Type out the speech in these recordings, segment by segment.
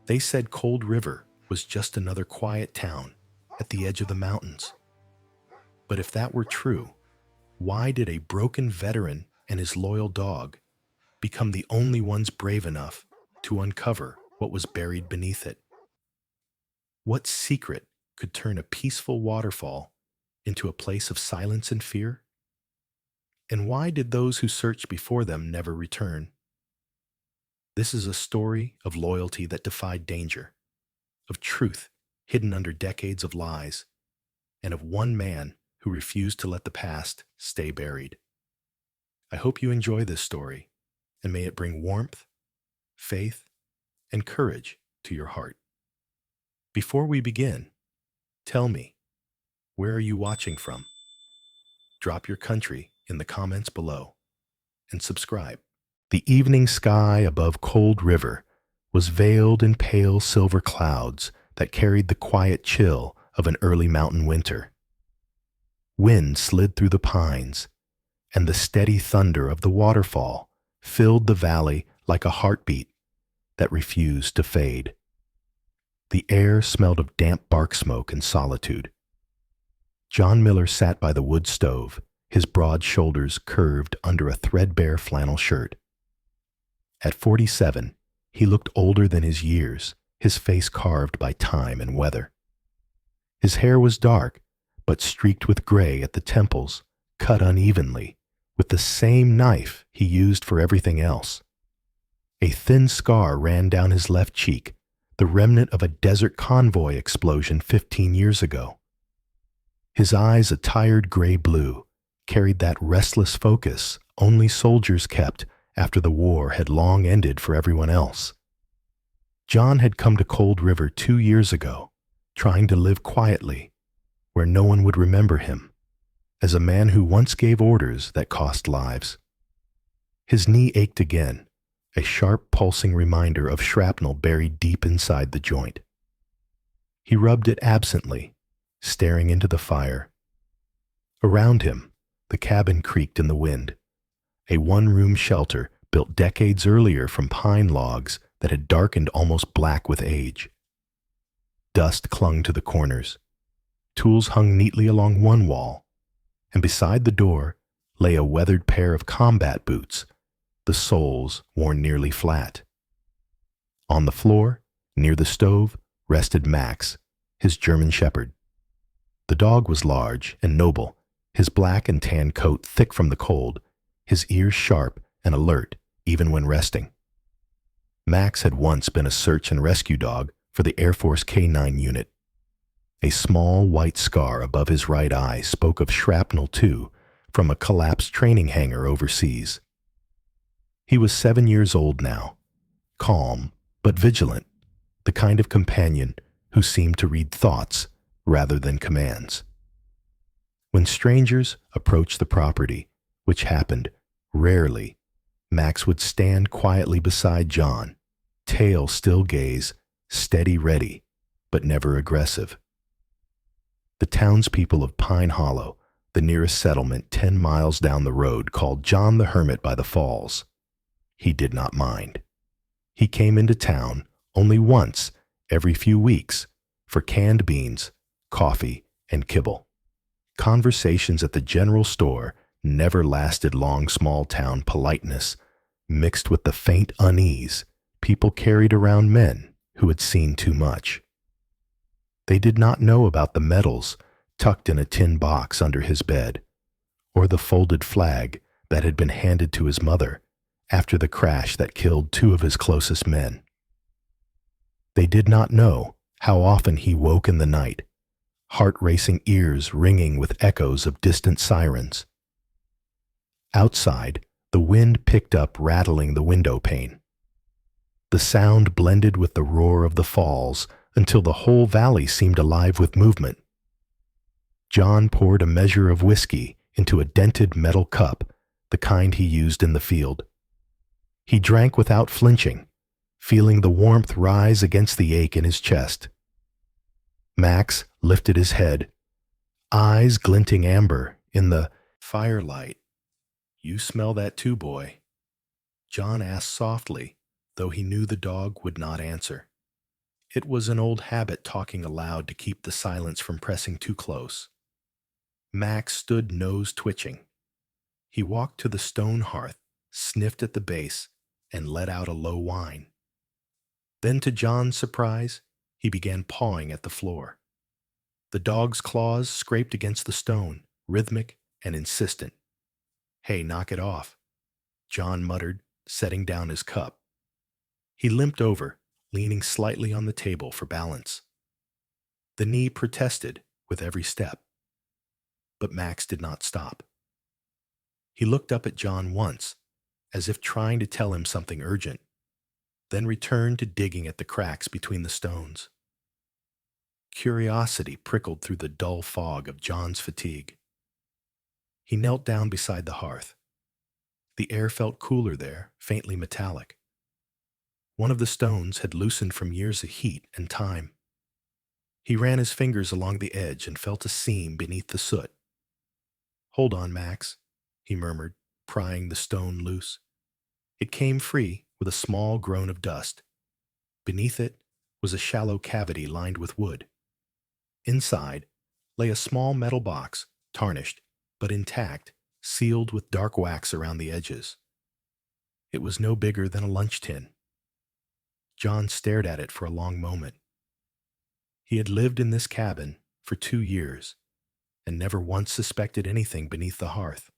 They said Cold River was just another quiet town at the edge of the mountains. But if that were true, why did a broken veteran and his loyal dog become the only ones brave enough to uncover what was buried beneath it? What secret could turn a peaceful waterfall into a place of silence and fear? And why did those who searched before them never return? This is a story of loyalty that defied danger, of truth hidden under decades of lies, and of one man who refused to let the past stay buried. I hope you enjoy this story, and may it bring warmth, faith, and courage to your heart. Before we begin, tell me, where are you watching from? Drop your country in the comments below, and subscribe. The evening sky above Cold River was veiled in pale silver clouds that carried the quiet chill of an early mountain winter. Wind slid through the pines, and the steady thunder of the waterfall filled the valley like a heartbeat that refused to fade. The air smelled of damp bark smoke and solitude. John Miller sat by the wood stove, his broad shoulders curved under a threadbare flannel shirt. At 47, he looked older than his years, his face carved by time and weather. His hair was dark, but streaked with gray at the temples, cut unevenly, with the same knife he used for everything else. A thin scar ran down his left cheek, the remnant of a desert convoy explosion 15 years ago. His eyes, a tired gray blue, carried that restless focus only soldiers kept after the war had long ended for everyone else. John had come to Cold River 2 years ago, trying to live quietly, where no one would remember him, as a man who once gave orders that cost lives. His knee ached again, a sharp pulsing reminder of shrapnel buried deep inside the joint. He rubbed it absently, staring into the fire. Around him, the cabin creaked in the wind, a one-room shelter built decades earlier from pine logs that had darkened almost black with age. Dust clung to the corners. Tools hung neatly along one wall, and beside the door lay a weathered pair of combat boots, the soles worn nearly flat. On the floor, near the stove, rested Max, his German shepherd. The dog was large and noble, his black and tan coat thick from the cold, his ears sharp and alert even when resting. Max had once been a search and rescue dog for the Air Force K-9 unit. A small white scar above his right eye spoke of shrapnel too, from a collapsed training hangar overseas. He was 7 years old now, calm but vigilant, the kind of companion who seemed to read thoughts rather than commands. When strangers approached the property, which happened rarely, Max would stand quietly beside John, tail still gaze, steady ready, but never aggressive. The townspeople of Pine Hollow, the nearest settlement 10 miles down the road, called John the Hermit by the falls. He did not mind. He came into town only once every few weeks for canned beans, coffee, and kibble. Conversations at the general store never lasted long. Small-town politeness mixed with the faint unease people carried around men who had seen too much. They did not know about the medals tucked in a tin box under his bed, or the folded flag that had been handed to his mother after the crash that killed 2 of his closest men. They did not know how often he woke in the night, heart-racing ears ringing with echoes of distant sirens. Outside, the wind picked up, rattling the window pane. The sound blended with the roar of the falls until the whole valley seemed alive with movement. John poured a measure of whiskey into a dented metal cup, the kind he used in the field. He drank without flinching, feeling the warmth rise against the ache in his chest. Max lifted his head, eyes glinting amber in the firelight. "You smell that too, boy?" John asked softly, though he knew the dog would not answer. It was an old habit talking aloud to keep the silence from pressing too close. Max stood nose twitching. He walked to the stone hearth, sniffed at the base, and let out a low whine. Then, to John's surprise, he began pawing at the floor. The dog's claws scraped against the stone, rhythmic and insistent. "Hey, knock it off," John muttered, setting down his cup. He limped over, leaning slightly on the table for balance. The knee protested with every step, but Max did not stop. He looked up at John once, as if trying to tell him something urgent, then returned to digging at the cracks between the stones. Curiosity prickled through the dull fog of John's fatigue. He knelt down beside the hearth. The air felt cooler there, faintly metallic. One of the stones had loosened from years of heat and time. He ran his fingers along the edge and felt a seam beneath the soot. "Hold on, Max," he murmured, prying the stone loose. It came free with a small groan of dust. Beneath it was a shallow cavity lined with wood. Inside lay a small metal box, tarnished, but intact, sealed with dark wax around the edges. It was no bigger than a lunch tin. John stared at it for a long moment. He had lived in this cabin for 2 years and never once suspected anything beneath the hearth.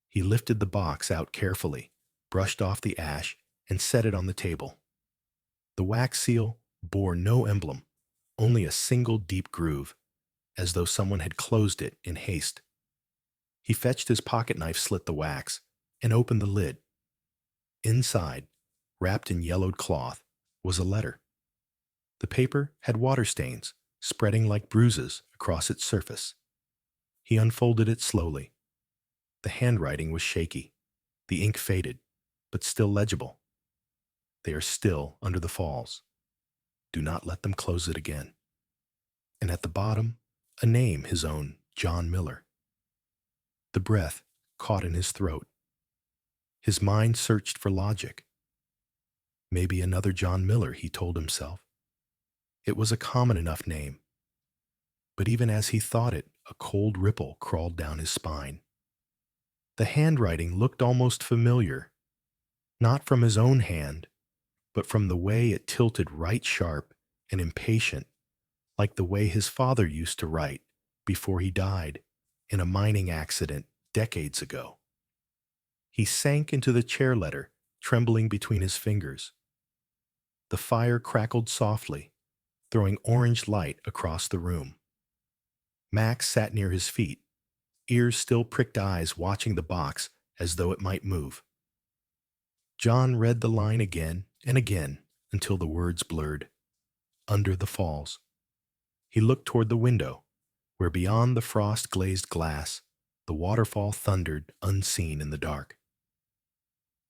He lifted the box out carefully, brushed off the ash, and set it on the table. The wax seal bore no emblem, only a single deep groove, as though someone had closed it in haste. He fetched his pocket knife, slit the wax, and opened the lid. Inside, wrapped in yellowed cloth, was a letter. The paper had water stains, spreading like bruises across its surface. He unfolded it slowly. The handwriting was shaky. The ink faded, but still legible. "They are still under the falls. Do not let them close it again." And at the bottom, a name, his own, John Miller. The breath caught in his throat. His mind searched for logic. Maybe another John Miller, he told himself. It was a common enough name. But even as he thought it, a cold ripple crawled down his spine. The handwriting looked almost familiar, not from his own hand, but from the way it tilted right sharp and impatient, like the way his father used to write before he died in a mining accident decades ago. He sank into the chair letter, trembling between his fingers. The fire crackled softly, throwing orange light across the room. Max sat near his feet, ears still pricked eyes watching the box as though it might move. John read the line again and again until the words blurred. Under the falls. He looked toward the window, where beyond the frost-glazed glass, the waterfall thundered unseen in the dark.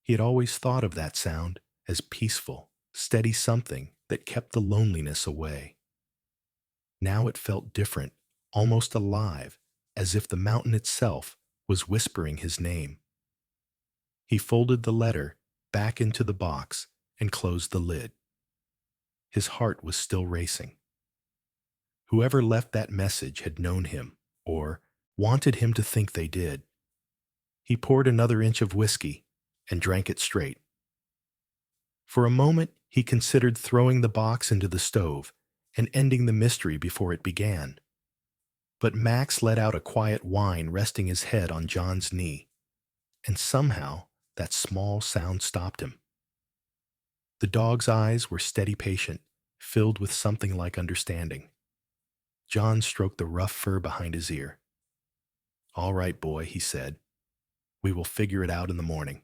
He had always thought of that sound as peaceful, steady something that kept the loneliness away. Now it felt different, almost alive, as if the mountain itself was whispering his name. He folded the letter back into the box and closed the lid. His heart was still racing. Whoever left that message had known him, or wanted him to think they did. He poured another inch of whiskey and drank it straight. For a moment, he considered throwing the box into the stove and ending the mystery before it began. But Max let out a quiet whine, resting his head on John's knee, and somehow that small sound stopped him. The dog's eyes were steady, patient, filled with something like understanding. John stroked the rough fur behind his ear. "All right, boy," he said. "We will figure it out in the morning."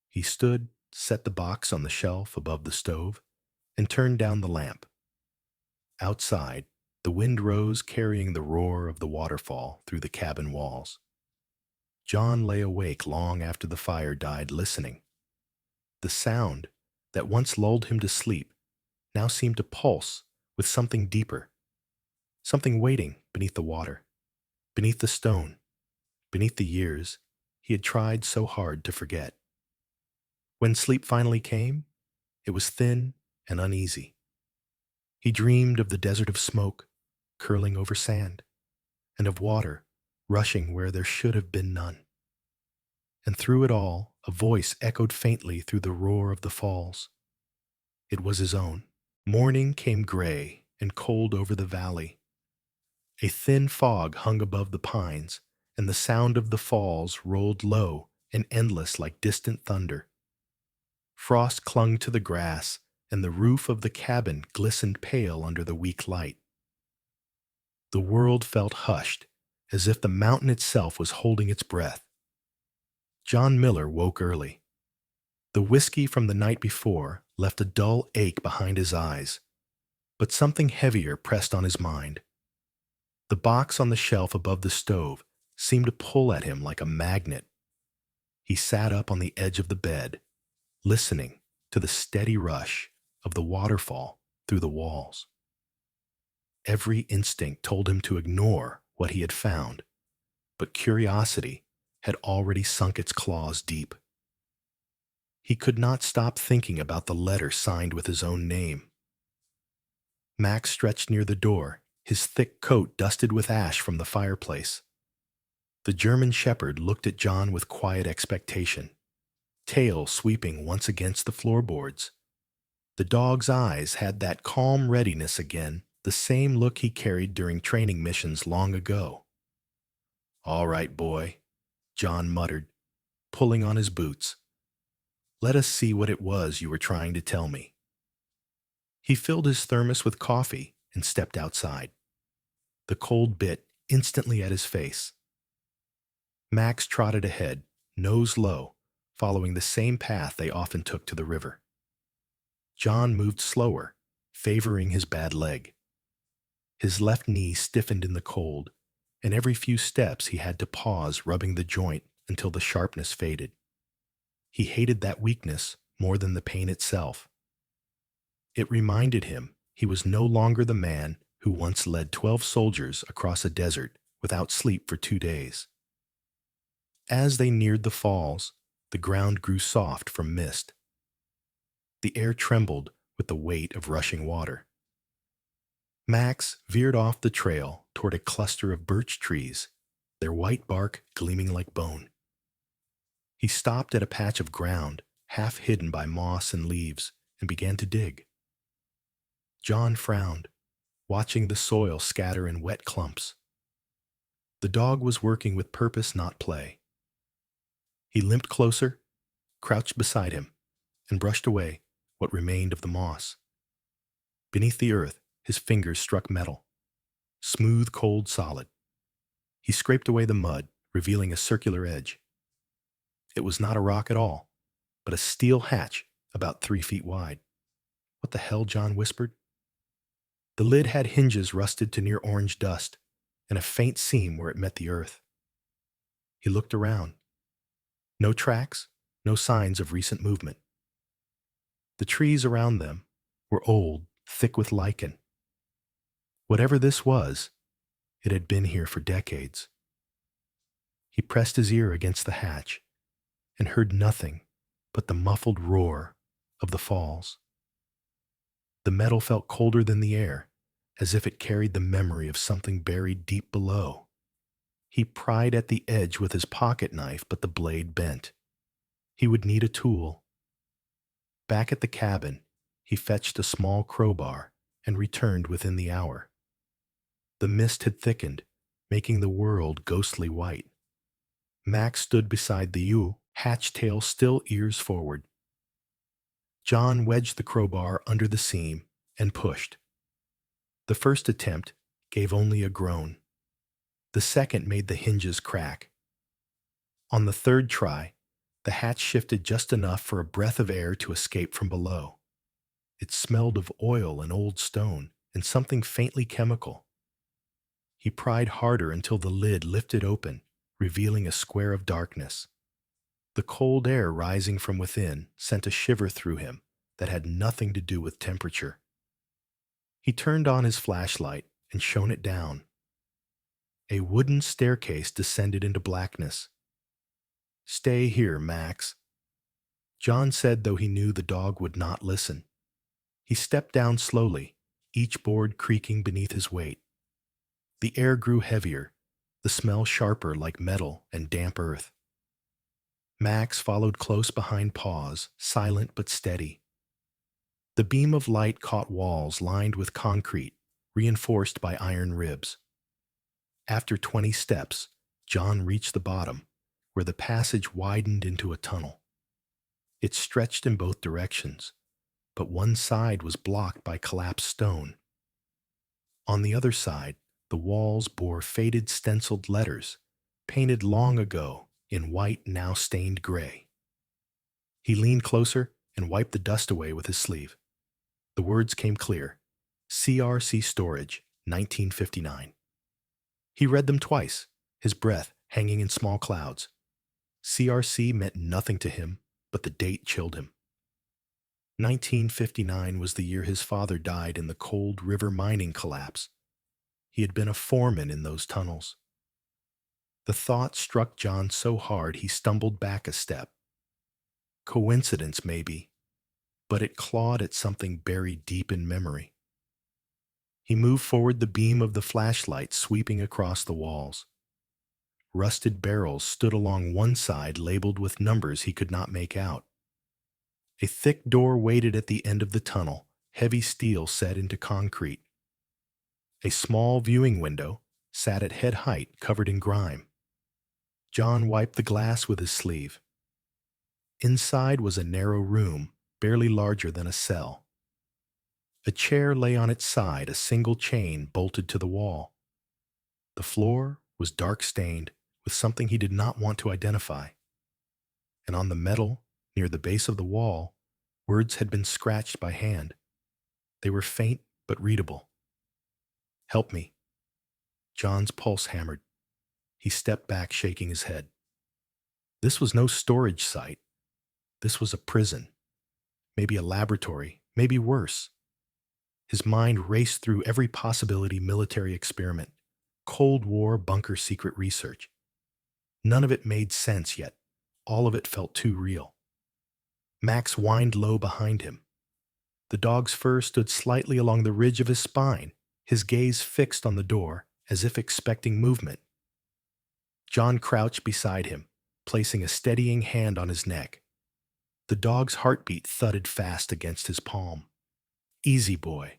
He stood, set the box on the shelf above the stove, and turned down the lamp. Outside, the wind rose, carrying the roar of the waterfall through the cabin walls. John lay awake long after the fire died, listening. The sound that once lulled him to sleep now seemed to pulse with something deeper, something waiting beneath the water, beneath the stone, beneath the years he had tried so hard to forget. When sleep finally came, it was thin and uneasy, He dreamed of the desert of smoke curling over sand, and of water rushing where there should have been none. And through it all, a voice echoed faintly through the roar of the falls. It was his own. Morning came gray and cold over the valley. A thin fog hung above the pines, and the sound of the falls rolled low and endless like distant thunder. Frost clung to the grass, and the roof of the cabin glistened pale under the weak light. The world felt hushed, as if the mountain itself was holding its breath. John Miller woke early. The whiskey from the night before left a dull ache behind his eyes, but something heavier pressed on his mind. The box on the shelf above the stove seemed to pull at him like a magnet. He sat up on the edge of the bed, listening to the steady rush of the waterfall through the walls. Every instinct told him to ignore what he had found, but curiosity had already sunk its claws deep. He could not stop thinking about the letter signed with his own name. Max stretched near the door, his thick coat dusted with ash from the fireplace. The German shepherd looked at John with quiet expectation, tail sweeping once against the floorboards. The dog's eyes had that calm readiness again, the same look he carried during training missions long ago. "All right, boy," John muttered, pulling on his boots. "Let us see what it was you were trying to tell me." He filled his thermos with coffee and stepped outside. The cold bit instantly at his face. Max trotted ahead, nose low, following the same path they often took to the river. John moved slower, favoring his bad leg. His left knee stiffened in the cold, and every few steps he had to pause, rubbing the joint until the sharpness faded. He hated that weakness more than the pain itself. It reminded him he was no longer the man who once led 12 soldiers across a desert without sleep for 2 days. As they neared the falls, the ground grew soft from mist. The air trembled with the weight of rushing water. Max veered off the trail toward a cluster of birch trees, their white bark gleaming like bone. He stopped at a patch of ground, half hidden by moss and leaves, and began to dig. John frowned, watching the soil scatter in wet clumps. The dog was working with purpose, not play. He limped closer, crouched beside him, and brushed away what remained of the moss. Beneath the earth, his fingers struck metal, smooth, cold, solid. He scraped away the mud, revealing a circular edge. It was not a rock at all, but a steel hatch about 3 feet wide. "What the hell?" John whispered. The lid had hinges rusted to near orange dust, and a faint seam where it met the earth. He looked around. No tracks, no signs of recent movement. The trees around them were old, thick with lichen. Whatever this was, it had been here for decades. He pressed his ear against the hatch and heard nothing but the muffled roar of the falls. The metal felt colder than the air, as if it carried the memory of something buried deep below. He pried at the edge with his pocket knife, but the blade bent. He would need a tool. Back at the cabin, he fetched a small crowbar and returned within the hour. The mist had thickened, making the world ghostly white. Max stood beside the ewe, hatch tail still ears forward. John wedged the crowbar under the seam and pushed. The first attempt gave only a groan. The second made the hinges crack. On the third try, the hatch shifted just enough for a breath of air to escape from below. It smelled of oil and old stone and something faintly chemical. He pried harder until the lid lifted open, revealing a square of darkness. The cold air rising from within sent a shiver through him that had nothing to do with temperature. He turned on his flashlight and shone it down. A wooden staircase descended into blackness. "Stay here, Max," John said, though he knew the dog would not listen. He stepped down slowly, each board creaking beneath his weight. The air grew heavier, the smell sharper like metal and damp earth. Max followed close behind Paws, silent but steady. The beam of light caught walls lined with concrete, reinforced by iron ribs. After 20 steps, John reached the bottom, where the passage widened into a tunnel. It stretched in both directions, but one side was blocked by collapsed stone. On the other side, the walls bore faded stenciled letters, painted long ago in white now stained gray. He leaned closer and wiped the dust away with his sleeve. The words came clear: CRC Storage, 1959. He read them twice, his breath hanging in small clouds. CRC meant nothing to him, but the date chilled him. 1959 was the year his father died in the Cold River mining collapse. He had been a foreman in those tunnels. The thought struck John so hard he stumbled back a step. Coincidence, maybe, but it clawed at something buried deep in memory. He moved forward, the beam of the flashlight sweeping across the walls. Rusted barrels stood along one side, labeled with numbers he could not make out. A thick door waited at the end of the tunnel, heavy steel set into concrete. A small viewing window sat at head height, covered in grime. John wiped the glass with his sleeve. Inside was a narrow room, barely larger than a cell. A chair lay on its side, a single chain bolted to the wall. The floor was dark-stained with something he did not want to identify. And on the metal, near the base of the wall, words had been scratched by hand. They were faint but readable. "Help me." John's pulse hammered. He stepped back, shaking his head. This was no storage site. This was a prison. Maybe a laboratory, maybe worse. His mind raced through every possibility: military experiment, Cold War bunker secret research. None of it made sense, yet all of it felt too real. Max whined low behind him. The dog's fur stood slightly along the ridge of his spine, his gaze fixed on the door, as if expecting movement. John crouched beside him, placing a steadying hand on his neck. The dog's heartbeat thudded fast against his palm. "Easy, boy,"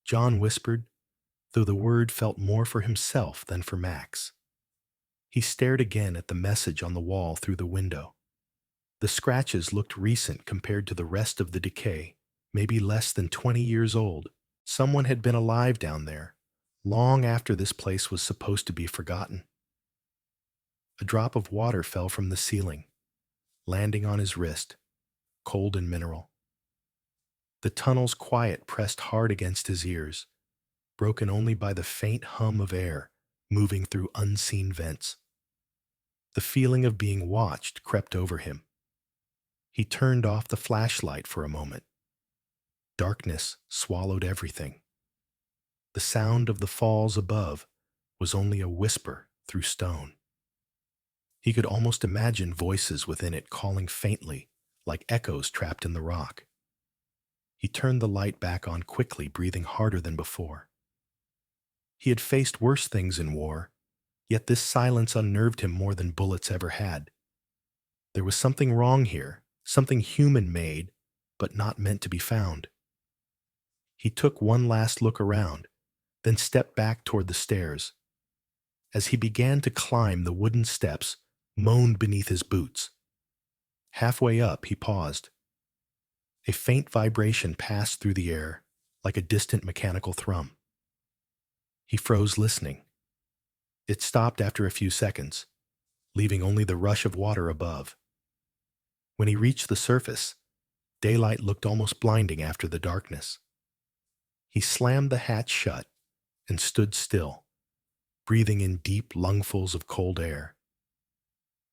John whispered, though the word felt more for himself than for Max. He stared again at the message on the wall through the window. The scratches looked recent compared to the rest of the decay, maybe less than 20 years old. Someone had been alive down there, long after this place was supposed to be forgotten. A drop of water fell from the ceiling, landing on his wrist, cold and mineral. The tunnel's quiet pressed hard against his ears, broken only by the faint hum of air moving through unseen vents. The feeling of being watched crept over him. He turned off the flashlight for a moment. Darkness swallowed everything. The sound of the falls above was only a whisper through stone. He could almost imagine voices within it calling faintly, like echoes trapped in the rock. He turned the light back on quickly, breathing harder than before. He had faced worse things in war, yet this silence unnerved him more than bullets ever had. There was something wrong here, something human-made, but not meant to be found. He took one last look around, then stepped back toward the stairs. As he began to climb, the wooden steps moaned beneath his boots. Halfway up, he paused. A faint vibration passed through the air, like a distant mechanical thrum. He froze, listening. It stopped after a few seconds, leaving only the rush of water above. When he reached the surface, daylight looked almost blinding after the darkness. He slammed the hatch shut and stood still, breathing in deep lungfuls of cold air.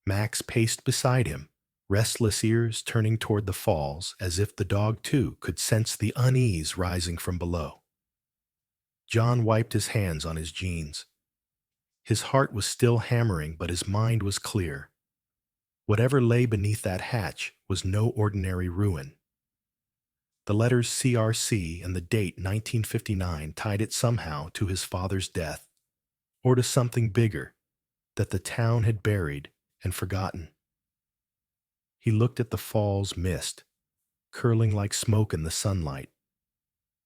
Max paced beside him, restless ears turning toward the falls, as if the dog too could sense the unease rising from below. John wiped his hands on his jeans. His heart was still hammering, but his mind was clear. Whatever lay beneath that hatch was no ordinary ruin. The letters CRC and the date 1959 tied it somehow to his father's death, or to something bigger that the town had buried and forgotten. He looked at the fall's mist, curling like smoke in the sunlight.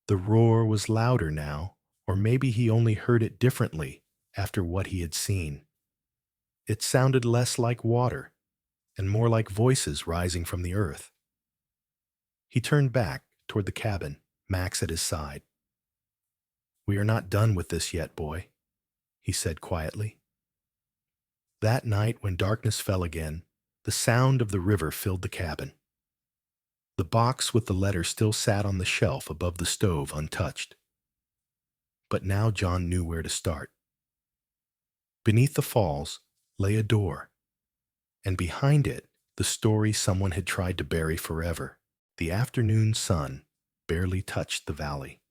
The roar was louder now, or maybe he only heard it differently after what he had seen. It sounded less like water and more like voices rising from the earth. He turned back toward the cabin, Max at his side. "We are not done with this yet, boy," he said quietly. That night, when darkness fell again, the sound of the river filled the cabin. The box with the letter still sat on the shelf above the stove untouched. But now John knew where to start. Beneath the falls lay a door, and behind it the story someone had tried to bury forever. The afternoon sun barely touched the valley.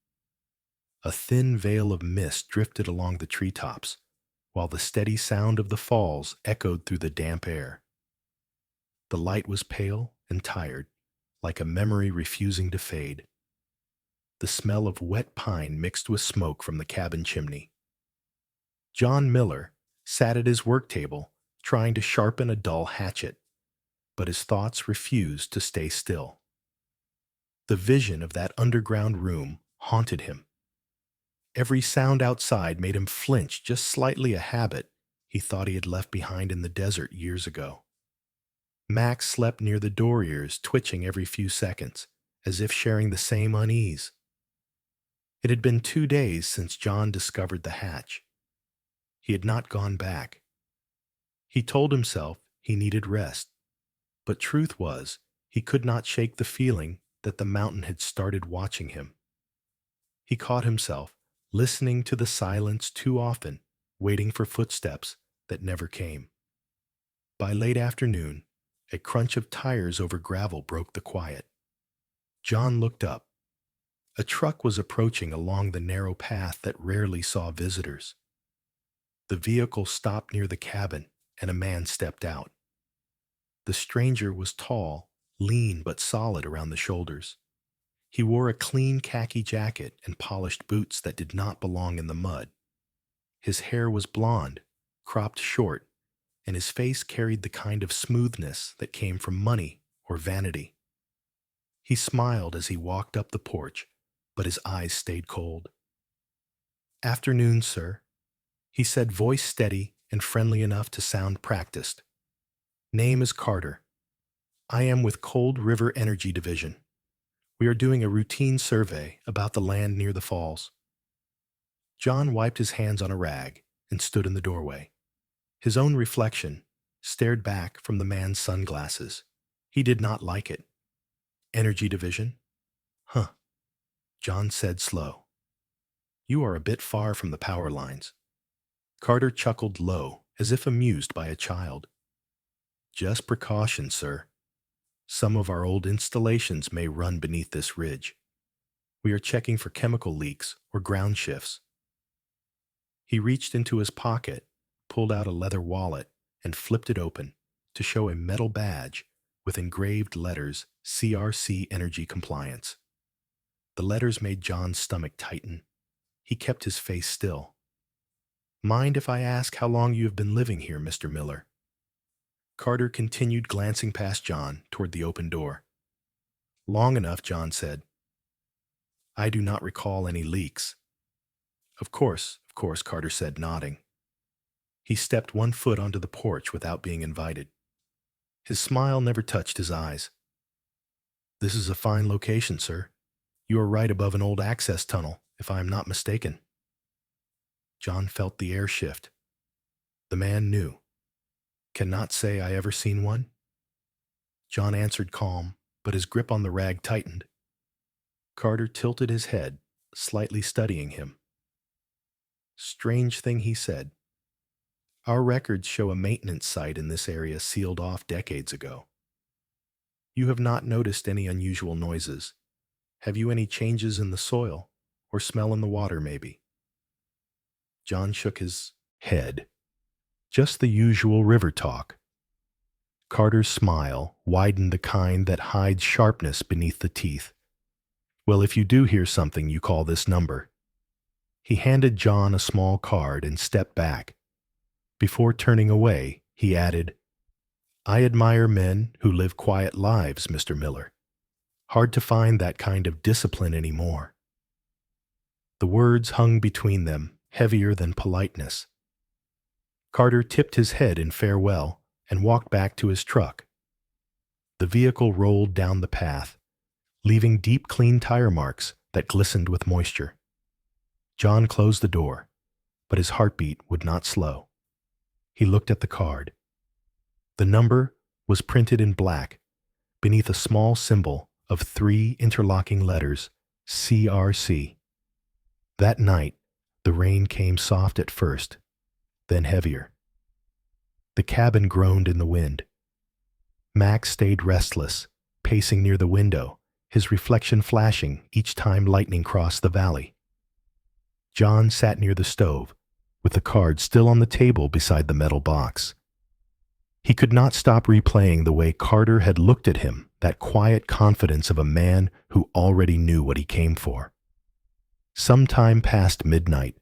A thin veil of mist drifted along the treetops, while the steady sound of the falls echoed through the damp air. The light was pale and tired, like a memory refusing to fade. The smell of wet pine mixed with smoke from the cabin chimney. John Miller sat at his work table, trying to sharpen a dull hatchet, but his thoughts refused to stay still. The vision of that underground room haunted him. Every sound outside made him flinch just slightly, a habit he thought he had left behind in the desert years ago. Max slept near the door ears, twitching every few seconds, as if sharing the same unease. It had been 2 days since John discovered the hatch. He had not gone back. He told himself he needed rest, but truth was, he could not shake the feeling that the mountain had started watching him. He caught himself listening to the silence too often, waiting for footsteps that never came. By late afternoon, a crunch of tires over gravel broke the quiet. John looked up. A truck was approaching along the narrow path that rarely saw visitors. The vehicle stopped near the cabin, and a man stepped out. The stranger was tall, lean but solid around the shoulders. He wore a clean khaki jacket and polished boots that did not belong in the mud. His hair was blonde, cropped short, and his face carried the kind of smoothness that came from money or vanity. He smiled as he walked up the porch, but his eyes stayed cold. "Afternoon, sir," he said, voice steady and friendly enough to sound practiced. "Name is Carter. I am with Cold River Energy Division. We are doing a routine survey about the land near the falls." John wiped his hands on a rag and stood in the doorway. His own reflection stared back from the man's sunglasses. He did not like it. "Energy Division? Huh," John said slow. "You are a bit far from the power lines." Carter chuckled low, as if amused by a child. "Just precaution, sir. Some of our old installations may run beneath this ridge. We are checking for chemical leaks or ground shifts." He reached into his pocket, pulled out a leather wallet, and flipped it open to show a metal badge with engraved letters CRC Energy Compliance. The letters made John's stomach tighten. He kept his face still. "Mind if I ask how long you have been living here, Mr. Miller?" Carter continued glancing past John toward the open door. "Long enough," John said. "I do not recall any leaks." Of course," Carter said, nodding. He stepped one foot onto the porch without being invited. His smile never touched his eyes. "This is a fine location, sir. You are right above an old access tunnel, if I am not mistaken." John felt the air shift. The man knew. "Cannot say I ever seen one." John answered calm, but his grip on the rag tightened. Carter tilted his head, slightly studying him. "Strange thing," he said. "Our records show a maintenance site in this area sealed off decades ago. You have not noticed any unusual noises. Have you any changes in the soil, or smell in the water, maybe?" John shook his head. "Just the usual river talk." Carter's smile widened, the kind that hides sharpness beneath the teeth. Well, if you do hear something, you call this number. He handed John a small card and stepped back. Before turning away, he added, I admire men who live quiet lives, Mr. Miller. Hard to find that kind of discipline anymore. The words hung between them, heavier than politeness. Carter tipped his head in farewell and walked back to his truck. The vehicle rolled down the path, leaving deep, clean tire marks that glistened with moisture. John closed the door, but his heartbeat would not slow. He looked at the card. The number was printed in black beneath a small symbol of 3 interlocking letters, CRC. That night, the rain came soft at first, then heavier. The cabin groaned in the wind. Max stayed restless, pacing near the window, his reflection flashing each time lightning crossed the valley. John sat near the stove, with the card still on the table beside the metal box. He could not stop replaying the way Carter had looked at him, that quiet confidence of a man who already knew what he came for. Sometime past midnight,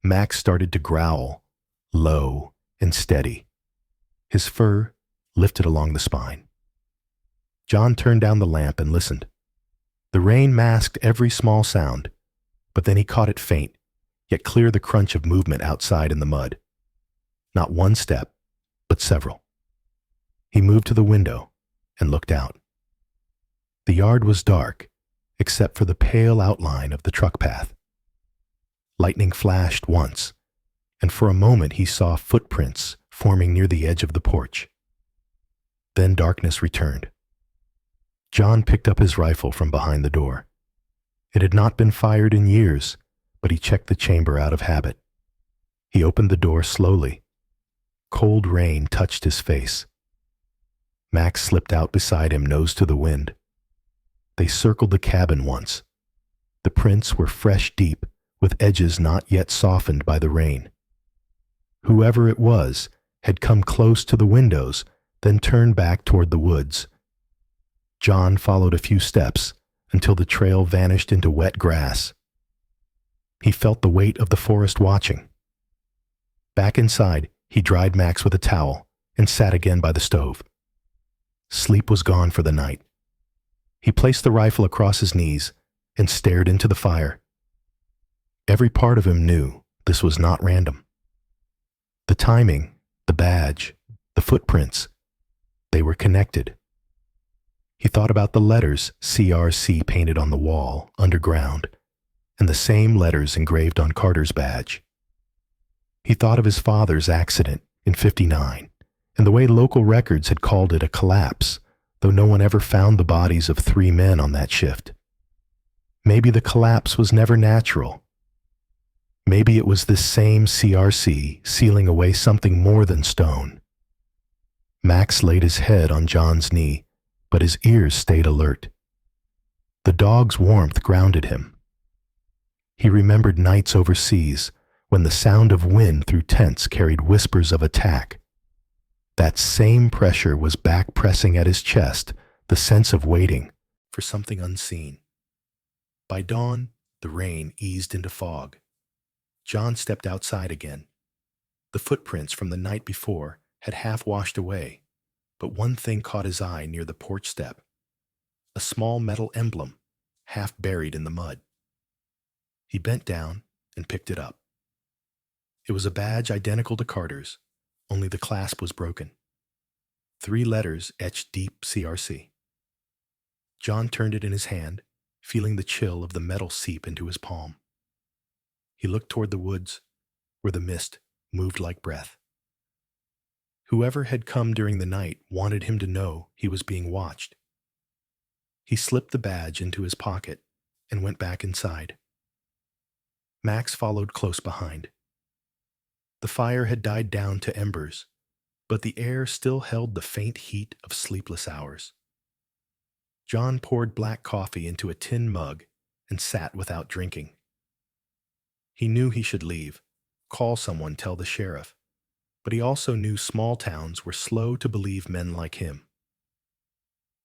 Max started to growl, low and steady. His fur lifted along the spine. John turned down the lamp and listened. The rain masked every small sound, but then he caught it faint, yet clear the crunch of movement outside in the mud. Not one step, but several. He moved to the window and looked out. The yard was dark, except for the pale outline of the truck path. Lightning flashed once, and for a moment he saw footprints forming near the edge of the porch. Then darkness returned. John picked up his rifle from behind the door. It had not been fired in years, but he checked the chamber out of habit. He opened the door slowly. Cold rain touched his face. Max slipped out beside him, nose to the wind. They circled the cabin once. The prints were fresh deep, with edges not yet softened by the rain. Whoever it was had come close to the windows, then turned back toward the woods. John followed a few steps until the trail vanished into wet grass. He felt the weight of the forest watching. Back inside, he dried Max with a towel and sat again by the stove. Sleep was gone for the night. He placed the rifle across his knees and stared into the fire. Every part of him knew this was not random. The timing, the badge, the footprints, they were connected. He thought about the letters CRC painted on the wall, underground, and the same letters engraved on Carter's badge. He thought of his father's accident in '59, and the way local records had called it a collapse, though no one ever found the bodies of 3 men on that shift. Maybe the collapse was never natural. Maybe it was this same CRC sealing away something more than stone. Max laid his head on John's knee, but his ears stayed alert. The dog's warmth grounded him. He remembered nights overseas when the sound of wind through tents carried whispers of attack. That same pressure was back pressing at his chest, the sense of waiting for something unseen. By dawn, the rain eased into fog. John stepped outside again. The footprints from the night before had half washed away, but one thing caught his eye near the porch step. A small metal emblem, half buried in the mud. He bent down and picked it up. It was a badge identical to Carter's, only the clasp was broken. 3 letters etched deep CRC. John turned it in his hand, feeling the chill of the metal seep into his palm. He looked toward the woods, where the mist moved like breath. Whoever had come during the night wanted him to know he was being watched. He slipped the badge into his pocket and went back inside. Max followed close behind. The fire had died down to embers, but the air still held the faint heat of sleepless hours. John poured black coffee into a tin mug and sat without drinking. He knew he should leave, call someone, tell the sheriff, but he also knew small towns were slow to believe men like him.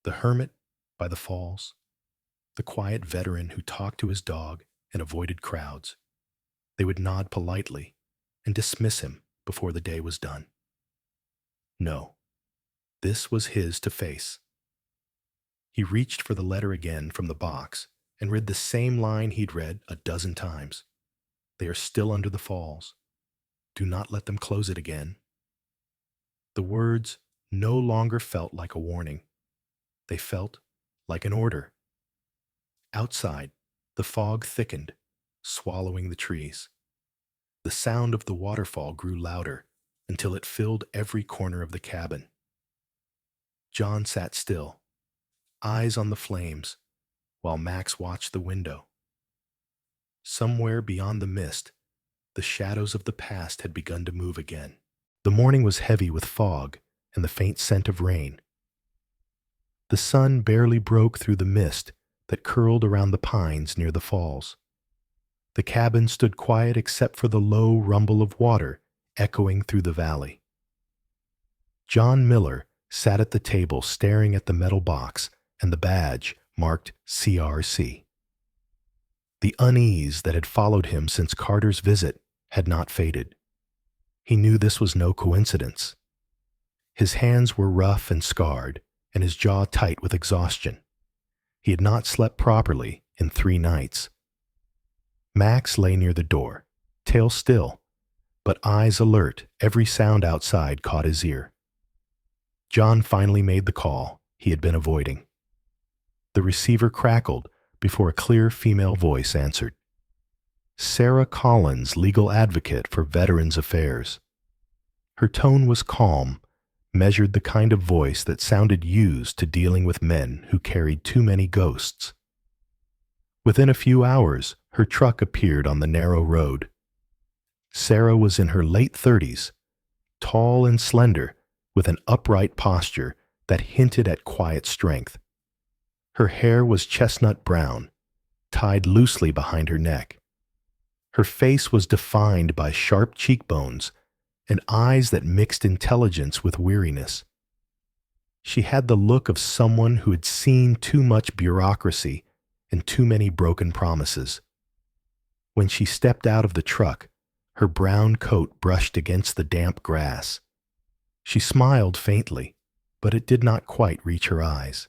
The hermit by the falls, the quiet veteran who talked to his dog and avoided crowds. They would nod politely and dismiss him before the day was done. No, this was his to face. He reached for the letter again from the box and read the same line he'd read a dozen times. They are still under the falls. Do not let them close it again. The words no longer felt like a warning. They felt like an order. Outside, the fog thickened, swallowing the trees. The sound of the waterfall grew louder until it filled every corner of the cabin. John sat still, eyes on the flames, while Max watched the window. Somewhere beyond the mist, the shadows of the past had begun to move again. The morning was heavy with fog and the faint scent of rain. The sun barely broke through the mist that curled around the pines near the falls. The cabin stood quiet except for the low rumble of water echoing through the valley. John Miller sat at the table staring at the metal box and the badge marked CRC. The unease that had followed him since Carter's visit had not faded. He knew this was no coincidence. His hands were rough and scarred, and his jaw tight with exhaustion. He had not slept properly in 3 nights. Max lay near the door, tail still, but eyes alert. Every sound outside caught his ear. John finally made the call he had been avoiding. The receiver crackled before a clear female voice answered. Sarah Collins, legal advocate for Veterans Affairs. Her tone was calm, measured, the kind of voice that sounded used to dealing with men who carried too many ghosts. Within a few hours, her truck appeared on the narrow road. Sarah was in her late 30s, tall and slender, with an upright posture that hinted at quiet strength. Her hair was chestnut brown, tied loosely behind her neck. Her face was defined by sharp cheekbones and eyes that mixed intelligence with weariness. She had the look of someone who had seen too much bureaucracy and too many broken promises. When she stepped out of the truck, her brown coat brushed against the damp grass. She smiled faintly, but it did not quite reach her eyes.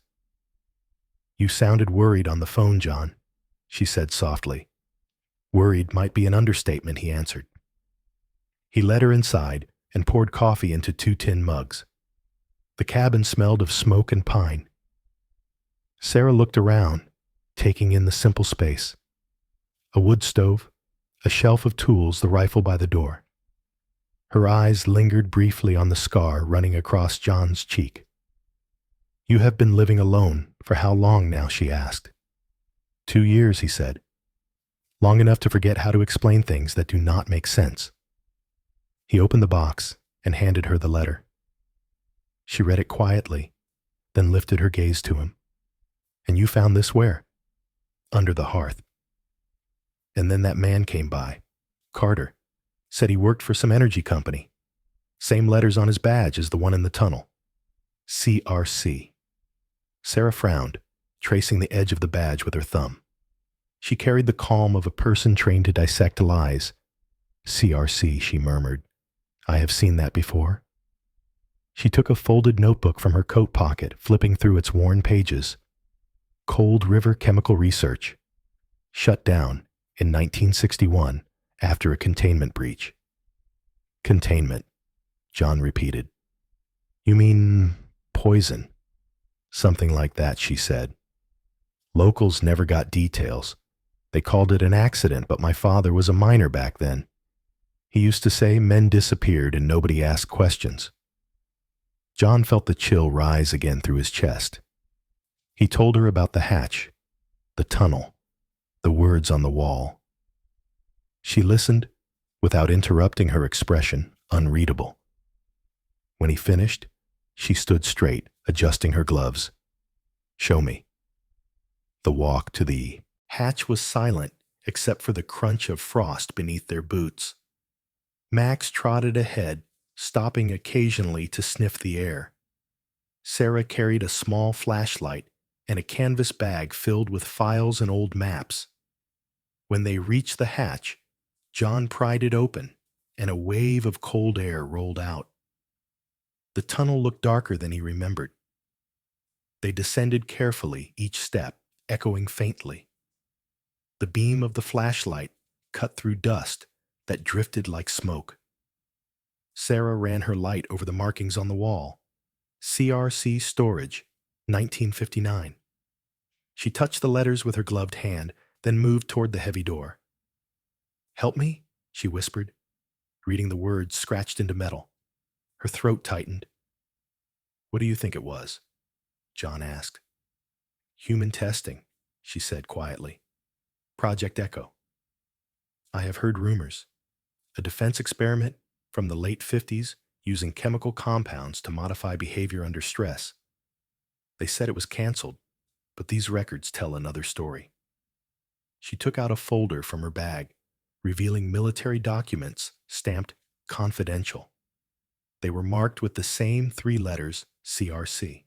You sounded worried on the phone, John, she said softly. Worried might be an understatement, he answered. He led her inside and poured coffee into 2 tin mugs. The cabin smelled of smoke and pine. Sarah looked around, taking in the simple space. A wood stove, a shelf of tools, the rifle by the door. Her eyes lingered briefly on the scar running across John's cheek. You have been living alone for how long now, she asked. 2 years, he said. Long enough to forget how to explain things that do not make sense. He opened the box and handed her the letter. She read it quietly, then lifted her gaze to him. And you found this where? Under the hearth. And then that man came by, Carter, said he worked for some energy company. Same letters on his badge as the one in the tunnel. CRC. Sarah frowned, tracing the edge of the badge with her thumb. She carried the calm of a person trained to dissect lies. CRC, she murmured. I have seen that before. She took a folded notebook from her coat pocket, flipping through its worn pages. Cold River Chemical Research. Shut down in 1961 after a containment breach. Containment, John repeated. You mean poison? Something like that, she said. Locals never got details. They called it an accident, but my father was a miner back then. He used to say men disappeared and nobody asked questions. John felt the chill rise again through his chest. He told her about the hatch, the tunnel, the words on the wall. She listened, without interrupting, her expression unreadable. When he finished, she stood straight, adjusting her gloves. Show me. The walk to the hatch was silent except for the crunch of frost beneath their boots. Max trotted ahead, stopping occasionally to sniff the air. Sarah carried a small flashlight and a canvas bag filled with files and old maps. When they reached the hatch, John pried it open, and a wave of cold air rolled out. The tunnel looked darker than he remembered. They descended carefully, each step echoing faintly. The beam of the flashlight cut through dust that drifted like smoke. Sarah ran her light over the markings on the wall. CRC Storage, 1959. She touched the letters with her gloved hand, then moved toward the heavy door. "Help me?" she whispered, reading the words scratched into metal. Her throat tightened. "What do you think it was?" John asked. "Human testing," she said quietly. "Project Echo." "I have heard rumors. A defense experiment from the late 50s using chemical compounds to modify behavior under stress. They said it was canceled, but these records tell another story." She took out a folder from her bag, revealing military documents stamped confidential. They were marked with the same 3 letters, CRC.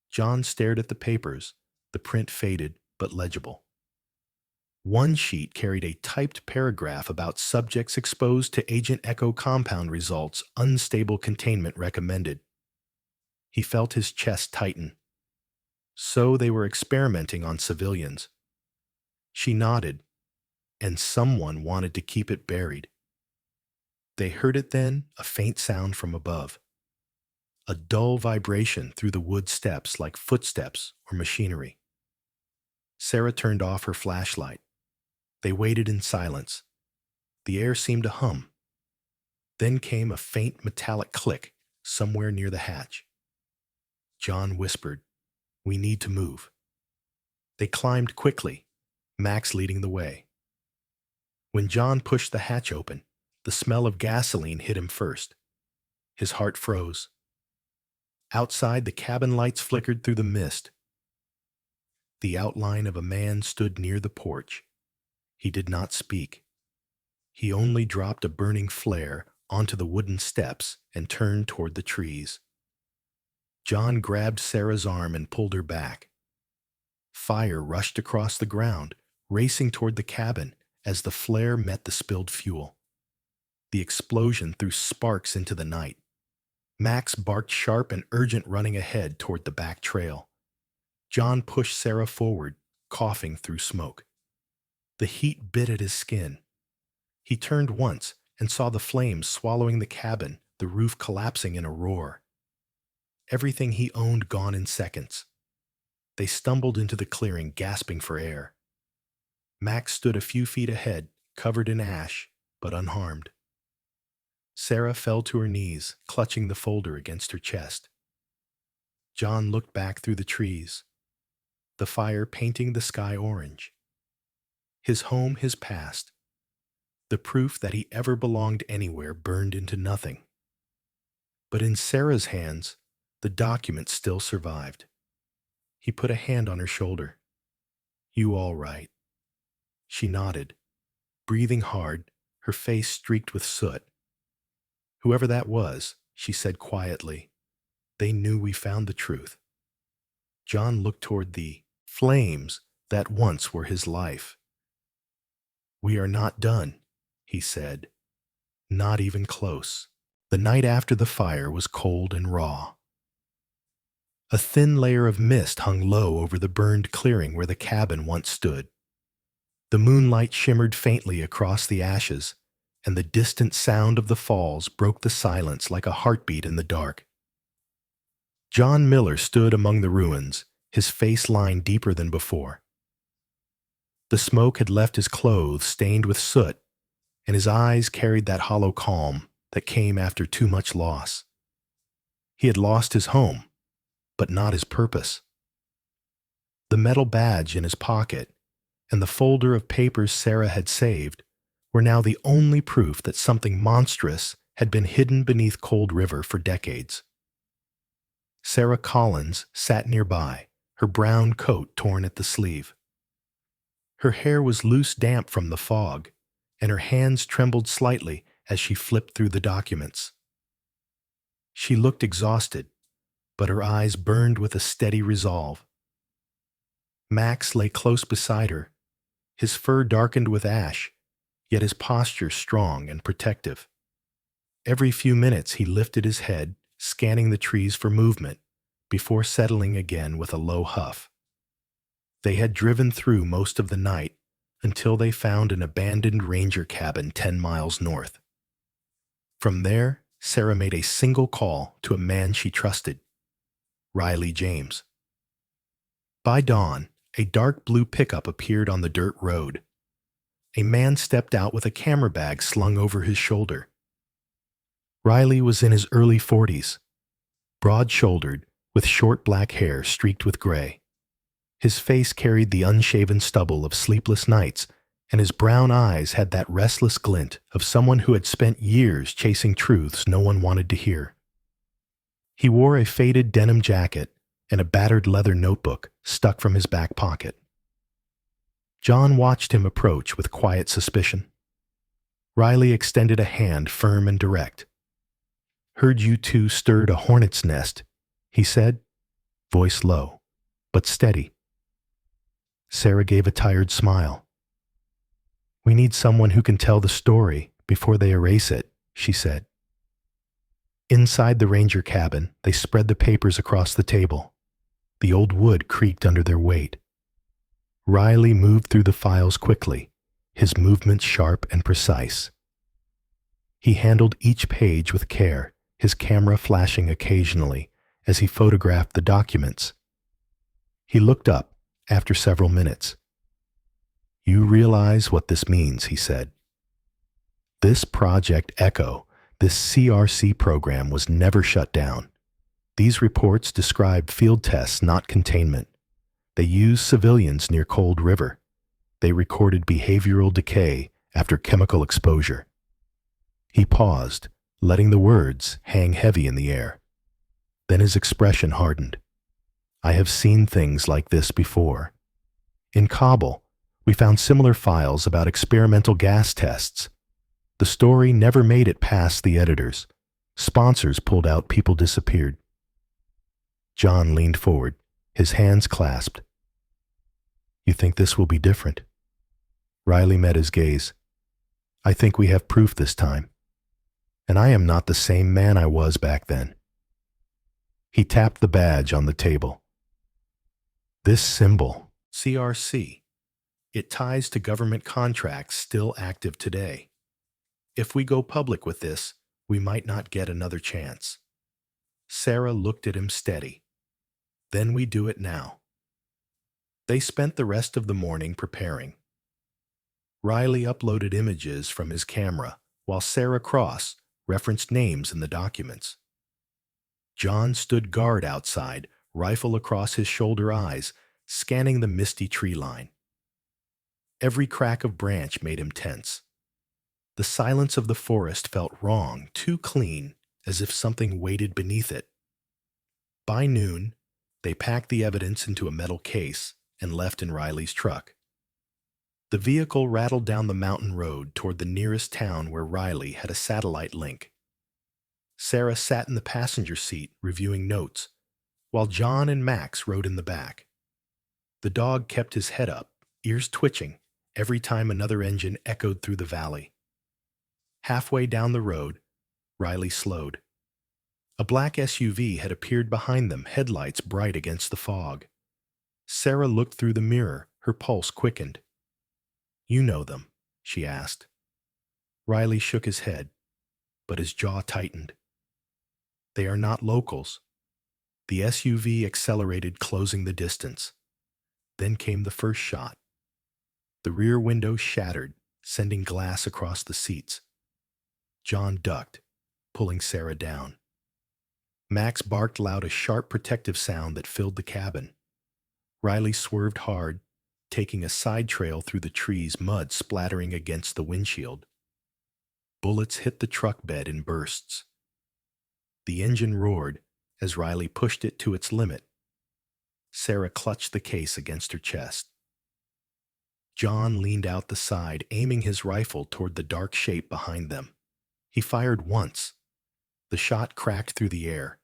John stared at the papers, the print faded but legible. One sheet carried a typed paragraph about subjects exposed to Agent Echo compound results, unstable containment recommended. He felt his chest tighten. So they were experimenting on civilians. She nodded, and someone wanted to keep it buried. They heard it then, a faint sound from above. A dull vibration through the wood steps like footsteps or machinery. Sarah turned off her flashlight. They waited in silence. The air seemed to hum. Then came a faint metallic click somewhere near the hatch. John whispered, "We need to move." They climbed quickly, Max leading the way. When John pushed the hatch open, the smell of gasoline hit him first. His heart froze. Outside, the cabin lights flickered through the mist. The outline of a man stood near the porch. He did not speak. He only dropped a burning flare onto the wooden steps and turned toward the trees. John grabbed Sarah's arm and pulled her back. Fire rushed across the ground, racing toward the cabin as the flare met the spilled fuel. The explosion threw sparks into the night. Max barked sharp and urgent, running ahead toward the back trail. John pushed Sarah forward, coughing through smoke. The heat bit at his skin. He turned once and saw the flames swallowing the cabin, the roof collapsing in a roar. Everything he owned gone in seconds. They stumbled into the clearing, gasping for air. Max stood a few feet ahead, covered in ash, but unharmed. Sarah fell to her knees, clutching the folder against her chest. John looked back through the trees, the fire painting the sky orange. His home, his past, the proof that he ever belonged anywhere burned into nothing. But in Sarah's hands, the document still survived. He put a hand on her shoulder. "You all right?" She nodded, breathing hard, her face streaked with soot. "Whoever that was," she said quietly, "they knew we found the truth." John looked toward the flames that once were his life. "We are not done," he said. "Not even close." The night after the fire was cold and raw. A thin layer of mist hung low over the burned clearing where the cabin once stood. The moonlight shimmered faintly across the ashes, and the distant sound of the falls broke the silence like a heartbeat in the dark. John Miller stood among the ruins, his face lined deeper than before. The smoke had left his clothes stained with soot, and his eyes carried that hollow calm that came after too much loss. He had lost his home, but not his purpose. The metal badge in his pocket and the folder of papers Sarah had saved were now the only proof that something monstrous had been hidden beneath Cold River for decades. Sarah Collins sat nearby, her brown coat torn at the sleeve. Her hair was loose damp from the fog, and her hands trembled slightly as she flipped through the documents. She looked exhausted, but her eyes burned with a steady resolve. Max lay close beside her, his fur darkened with ash, yet his posture strong and protective. Every few minutes he lifted his head, scanning the trees for movement, before settling again with a low huff. They had driven through most of the night until they found an abandoned ranger cabin 10 miles north. From there, Sarah made a single call to a man she trusted, Riley James. By dawn, a dark blue pickup appeared on the dirt road. A man stepped out with a camera bag slung over his shoulder. Riley was in his early 40s, broad-shouldered, with short black hair streaked with gray. His face carried the unshaven stubble of sleepless nights, and his brown eyes had that restless glint of someone who had spent years chasing truths no one wanted to hear. He wore a faded denim jacket and a battered leather notebook stuck from his back pocket. John watched him approach with quiet suspicion. Riley extended a hand firm and direct. "Heard you two stirred a hornet's nest," he said, voice low, but steady. Sarah gave a tired smile. "We need someone who can tell the story before they erase it," she said. Inside the ranger cabin, they spread the papers across the table. The old wood creaked under their weight. Riley moved through the files quickly, his movements sharp and precise. He handled each page with care, his camera flashing occasionally as he photographed the documents. He looked up after several minutes. "You realize what this means," he said. "This Project Echo, this CRC program, was never shut down. These reports describe field tests, not containment. They used civilians near Cold River. They recorded behavioral decay after chemical exposure." He paused, letting the words hang heavy in the air. Then his expression hardened. "I have seen things like this before. In Kabul, we found similar files about experimental gas tests. The story never made it past the editors. Sponsors pulled out, people disappeared." John leaned forward, his hands clasped. "You think this will be different?" Riley met his gaze. "I think we have proof this time. And I am not the same man I was back then." He tapped the badge on the table. "This symbol, CRC, it ties to government contracts still active today. If we go public with this, we might not get another chance." Sarah looked at him steady. "Then we do it now." They spent the rest of the morning preparing. Riley uploaded images from his camera, while Sarah Cross referenced names in the documents. John stood guard outside, rifle across his shoulder eyes, scanning the misty tree line. Every crack of branch made him tense. The silence of the forest felt wrong, too clean, as if something waited beneath it. By noon, they packed the evidence into a metal case and left in Riley's truck. The vehicle rattled down the mountain road toward the nearest town where Riley had a satellite link. Sarah sat in the passenger seat reviewing notes, while John and Max rode in the back. The dog kept his head up, ears twitching, every time another engine echoed through the valley. Halfway down the road, Riley slowed. A black SUV had appeared behind them, headlights bright against the fog. Sarah looked through the mirror, her pulse quickened. "You know them?" she asked. Riley shook his head, but his jaw tightened. "They are not locals." The SUV accelerated, closing the distance. Then came the first shot. The rear window shattered, sending glass across the seats. John ducked, pulling Sarah down. Max barked loud, a sharp protective sound that filled the cabin. Riley swerved hard, taking a side trail through the trees, mud splattering against the windshield. Bullets hit the truck bed in bursts. The engine roared as Riley pushed it to its limit. Sarah clutched the case against her chest. John leaned out the side, aiming his rifle toward the dark shape behind them. He fired once. The shot cracked through the air,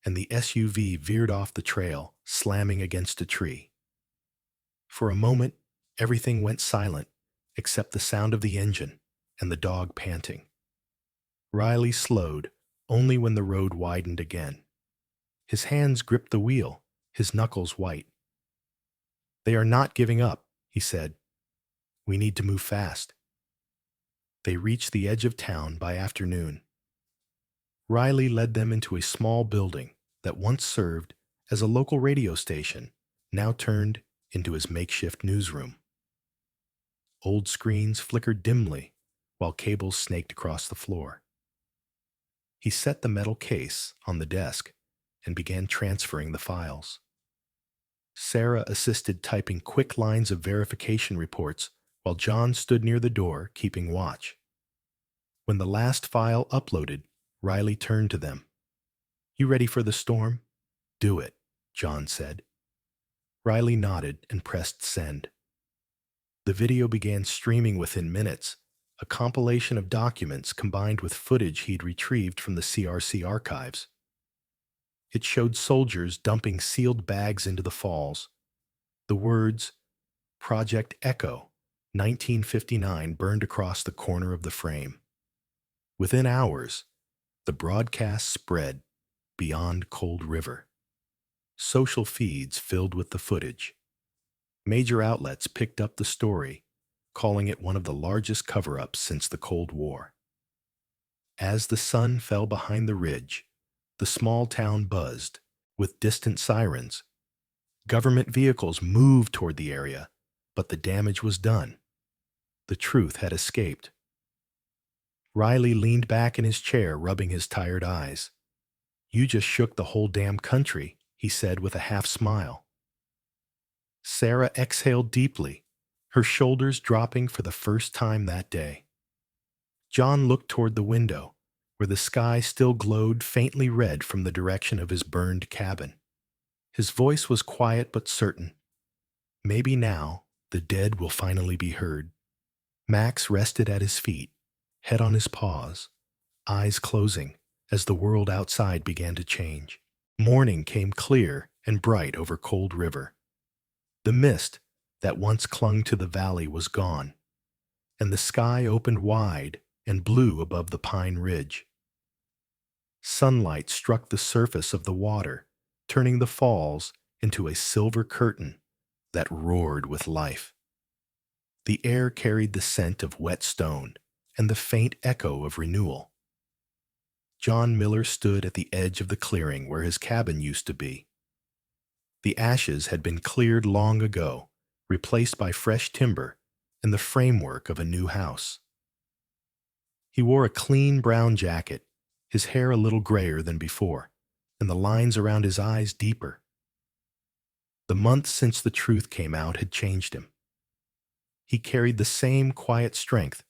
and the SUV veered off the trail, slamming against a tree. For a moment, everything went silent except the sound of the engine and the dog panting. Riley slowed only when the road widened again. His hands gripped the wheel, his knuckles white. "They are not giving up," he said. "We need to move fast." They reached the edge of town by afternoon. Riley led them into a small building that once served as a local radio station, now turned into his makeshift newsroom. Old screens flickered dimly while cables snaked across the floor. He set the metal case on the desk and began transferring the files. Sarah assisted typing quick lines of verification reports while John stood near the door keeping watch. When the last file uploaded, Riley turned to them. "You ready for the storm?" "Do it," John said. Riley nodded and pressed send. The video began streaming within minutes, a compilation of documents combined with footage he'd retrieved from the CRC archives. It showed soldiers dumping sealed bags into the falls. The words, "Project Echo, 1959," burned across the corner of the frame. Within hours, the broadcast spread beyond Cold River. Social feeds filled with the footage. Major outlets picked up the story, calling it one of the largest cover-ups since the Cold War. As the sun fell behind the ridge, the small town buzzed with distant sirens. Government vehicles moved toward the area, but the damage was done. The truth had escaped. Riley leaned back in his chair, rubbing his tired eyes. "You just shook the whole damn country," he said with a half smile. Sarah exhaled deeply, her shoulders dropping for the first time that day. John looked toward the window, where the sky still glowed faintly red from the direction of his burned cabin. His voice was quiet but certain. "Maybe now the dead will finally be heard." Max rested at his feet, head on his paws, eyes closing as the world outside began to change. Morning came clear and bright over Cold River. The mist that once clung to the valley was gone, and the sky opened wide and blue above the pine ridge. Sunlight struck the surface of the water, turning the falls into a silver curtain that roared with life. The air carried the scent of wet stone and the faint echo of renewal. John Miller stood at the edge of the clearing where his cabin used to be. The ashes had been cleared long ago, replaced by fresh timber and the framework of a new house. He wore a clean brown jacket, his hair a little grayer than before, and the lines around his eyes deeper. The months since the truth came out had changed him. He carried the same quiet strength,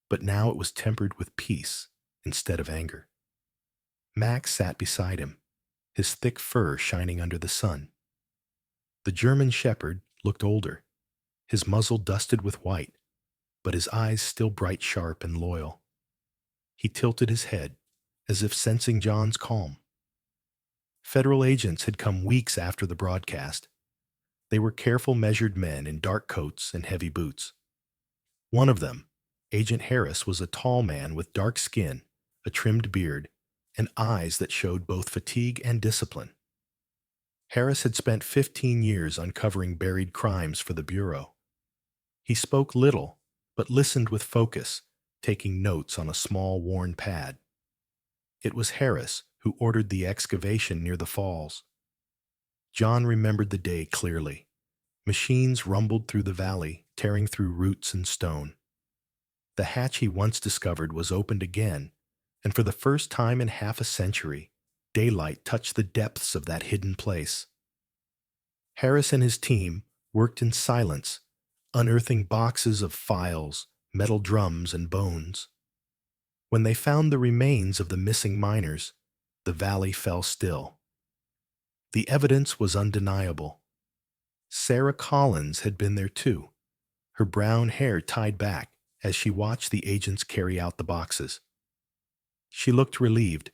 but now it was tempered with peace instead of anger. Max sat beside him, his thick fur shining under the sun. The German shepherd looked older, his muzzle dusted with white, but his eyes still bright, sharp, and loyal. He tilted his head, as if sensing John's calm. Federal agents had come weeks after the broadcast. They were careful, measured men in dark coats and heavy boots. One of them, Agent Harris, was a tall man with dark skin, a trimmed beard, and eyes that showed both fatigue and discipline. Harris had spent 15 years uncovering buried crimes for the Bureau. He spoke little, but listened with focus, taking notes on a small, worn pad. It was Harris who ordered the excavation near the falls. John remembered the day clearly. Machines rumbled through the valley, tearing through roots and stone. The hatch he once discovered was opened again, and for the first time in half a century, daylight touched the depths of that hidden place. Harris and his team worked in silence, unearthing boxes of files, metal drums, and bones. When they found the remains of the missing miners, the valley fell still. The evidence was undeniable. Sarah Collins had been there too, her brown hair tied back as she watched the agents carry out the boxes. She looked relieved,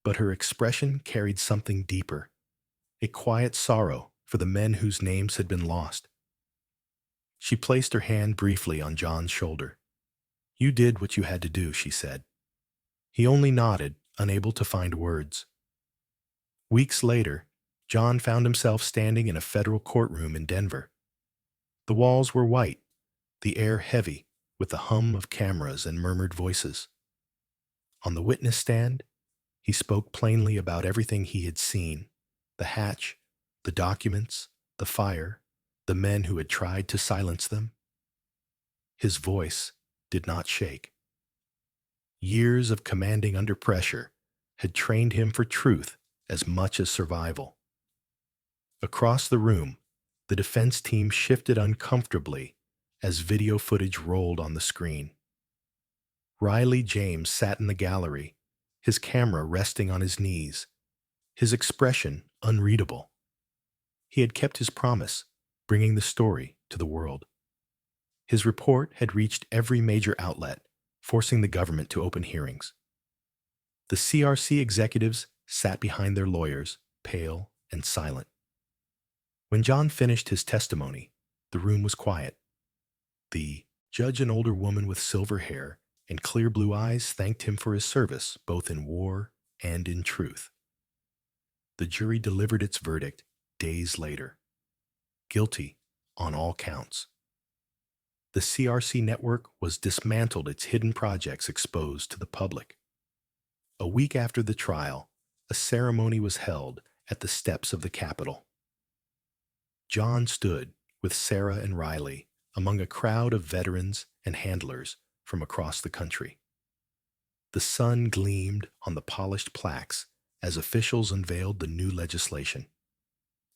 but her expression carried something deeper, a quiet sorrow for the men whose names had been lost. She placed her hand briefly on John's shoulder. "You did what you had to do," she said. He only nodded, unable to find words. Weeks later, John found himself standing in a federal courtroom in Denver. The walls were white, the air heavy with the hum of cameras and murmured voices. On the witness stand, he spoke plainly about everything he had seen: the hatch, the documents, the fire, the men who had tried to silence them. His voice did not shake. Years of commanding under pressure had trained him for truth as much as survival. Across the room, the defense team shifted uncomfortably as video footage rolled on the screen. Riley James sat in the gallery, his camera resting on his knees, his expression unreadable. He had kept his promise, bringing the story to the world. His report had reached every major outlet, forcing the government to open hearings. The CRC executives sat behind their lawyers, pale and silent. When John finished his testimony, the room was quiet. The judge, an older woman with silver hair and clear blue eyes, thanked him for his service both in war and in truth. The jury delivered its verdict days later: guilty on all counts. The CRC network was dismantled, its hidden projects exposed to the public. A week after the trial, a ceremony was held at the steps of the Capitol. John stood with Sarah and Riley among a crowd of veterans and handlers from across the country. The sun gleamed on the polished plaques as officials unveiled the new legislation.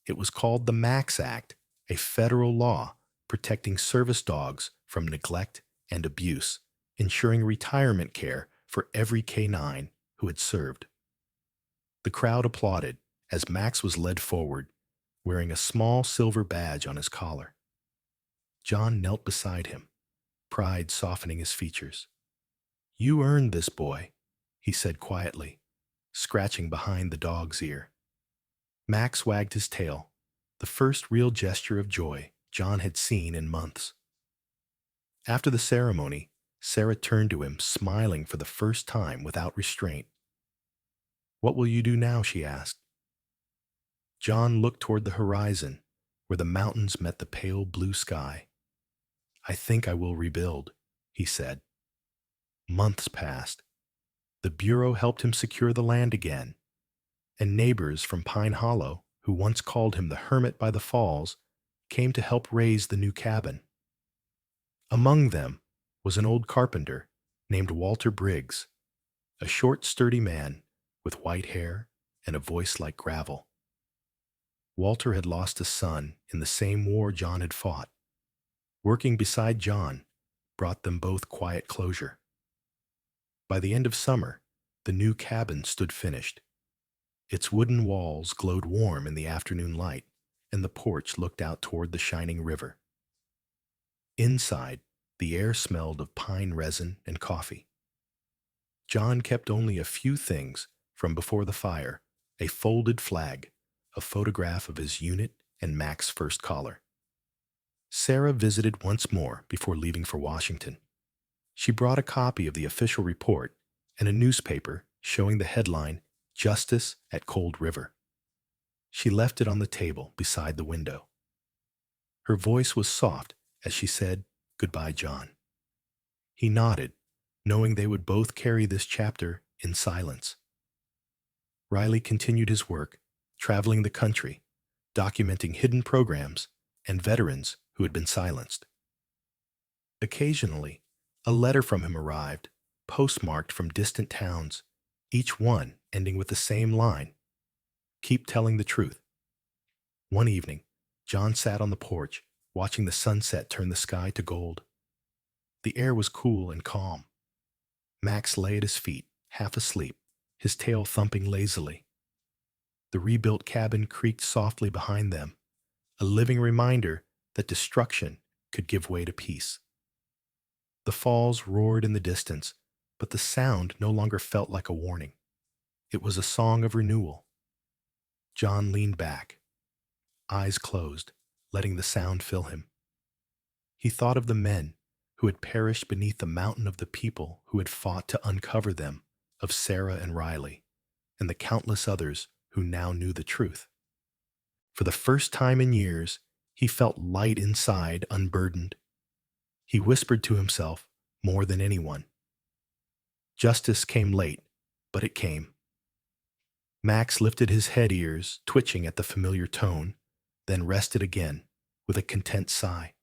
It was called the Max Act, a federal law protecting service dogs from neglect and abuse, ensuring retirement care for every canine who had served. The crowd applauded as Max was led forward, wearing a small silver badge on his collar. John knelt beside him, pride softening his features. "You earned this, boy," he said quietly, scratching behind the dog's ear. Max wagged his tail, the first real gesture of joy John had seen in months. After the ceremony, Sarah turned to him, smiling for the first time without restraint. "What will you do now?" she asked. John looked toward the horizon, where the mountains met the pale blue sky. "I think I will rebuild," he said. Months passed. The Bureau helped him secure the land again, and neighbors from Pine Hollow, who once called him the hermit by the falls, came to help raise the new cabin. Among them was an old carpenter named Walter Briggs, a short, sturdy man with white hair and a voice like gravel. Walter had lost a son in the same war John had fought. Working beside John brought them both quiet closure. By the end of summer, the new cabin stood finished. Its wooden walls glowed warm in the afternoon light, and the porch looked out toward the shining river. Inside, the air smelled of pine resin and coffee. John kept only a few things from before the fire: a folded flag, a photograph of his unit, and Mac's first collar. Sarah visited once more before leaving for Washington. She brought a copy of the official report and a newspaper showing the headline, "Justice at Cold River." She left it on the table beside the window. Her voice was soft as she said, "Goodbye, John." He nodded, knowing they would both carry this chapter in silence. Riley continued his work, traveling the country, documenting hidden programs and veterans who had been silenced. Occasionally, a letter from him arrived, postmarked from distant towns, each one ending with the same line: "Keep telling the truth." One evening, John sat on the porch, watching the sunset turn the sky to gold. The air was cool and calm. Max lay at his feet, half asleep, his tail thumping lazily. The rebuilt cabin creaked softly behind them, a living reminder that destruction could give way to peace. The falls roared in the distance, but the sound no longer felt like a warning. It was a song of renewal. John leaned back, eyes closed, letting the sound fill him. He thought of the men who had perished beneath the mountain, of the people who had fought to uncover them, of Sarah and Riley, and the countless others who now knew the truth. For the first time in years, he felt light inside, unburdened. He whispered to himself more than anyone. Justice came late, but it came. Max lifted his head, ears twitching at the familiar tone, then rested again with a content sigh.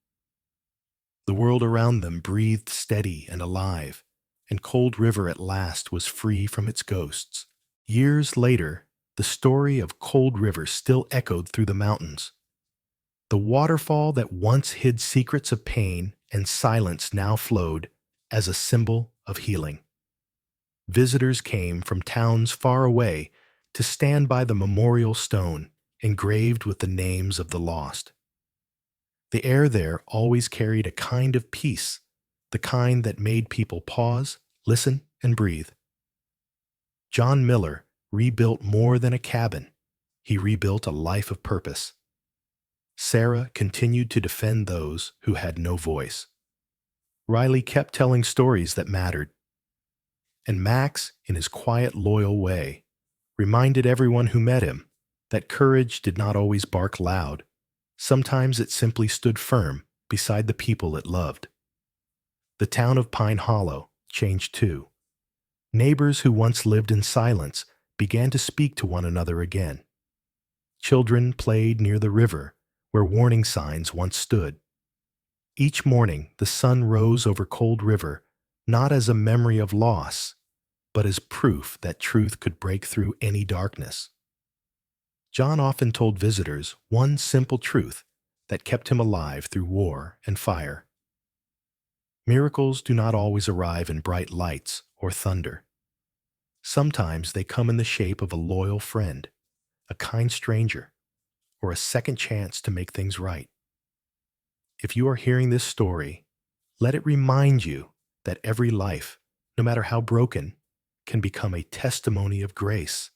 The world around them breathed steady and alive, and Cold River at last was free from its ghosts. Years later, the story of Cold River still echoed through the mountains. The waterfall that once hid secrets of pain and silence now flowed as a symbol of healing. Visitors came from towns far away to stand by the memorial stone engraved with the names of the lost. The air there always carried a kind of peace, the kind that made people pause, listen, and breathe. John Miller rebuilt more than a cabin. He rebuilt a life of purpose. Sarah continued to defend those who had no voice. Riley kept telling stories that mattered. And Max, in his quiet, loyal way, reminded everyone who met him that courage did not always bark loud. Sometimes it simply stood firm beside the people it loved. The town of Pine Hollow changed too. Neighbors who once lived in silence began to speak to one another again. Children played near the river where warning signs once stood. Each morning the sun rose over Cold River, not as a memory of loss, but as proof that truth could break through any darkness. John often told visitors one simple truth that kept him alive through war and fire. Miracles do not always arrive in bright lights or thunder. Sometimes they come in the shape of a loyal friend, a kind stranger, or a second chance to make things right. If you are hearing this story, let it remind you that every life, no matter how broken, can become a testimony of grace.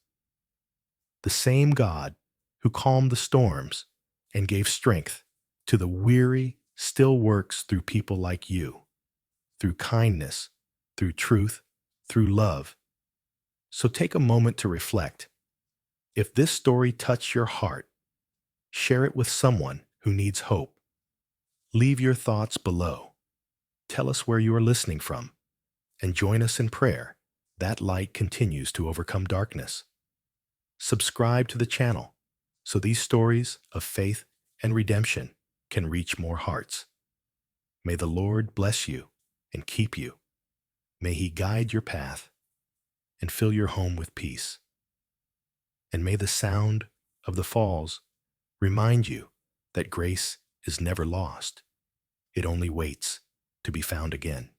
The same God who calmed the storms and gave strength to the weary still works through people like you, through kindness, through truth, through love. So take a moment to reflect. If this story touched your heart, share it with someone who needs hope. Leave your thoughts below. Tell us where you are listening from, and join us in prayer that light continues to overcome darkness. Subscribe to the channel so these stories of faith and redemption can reach more hearts. May the Lord bless you and keep you. May He guide your path and fill your home with peace. And may the sound of the falls remind you that grace is never lost. It only waits to be found again.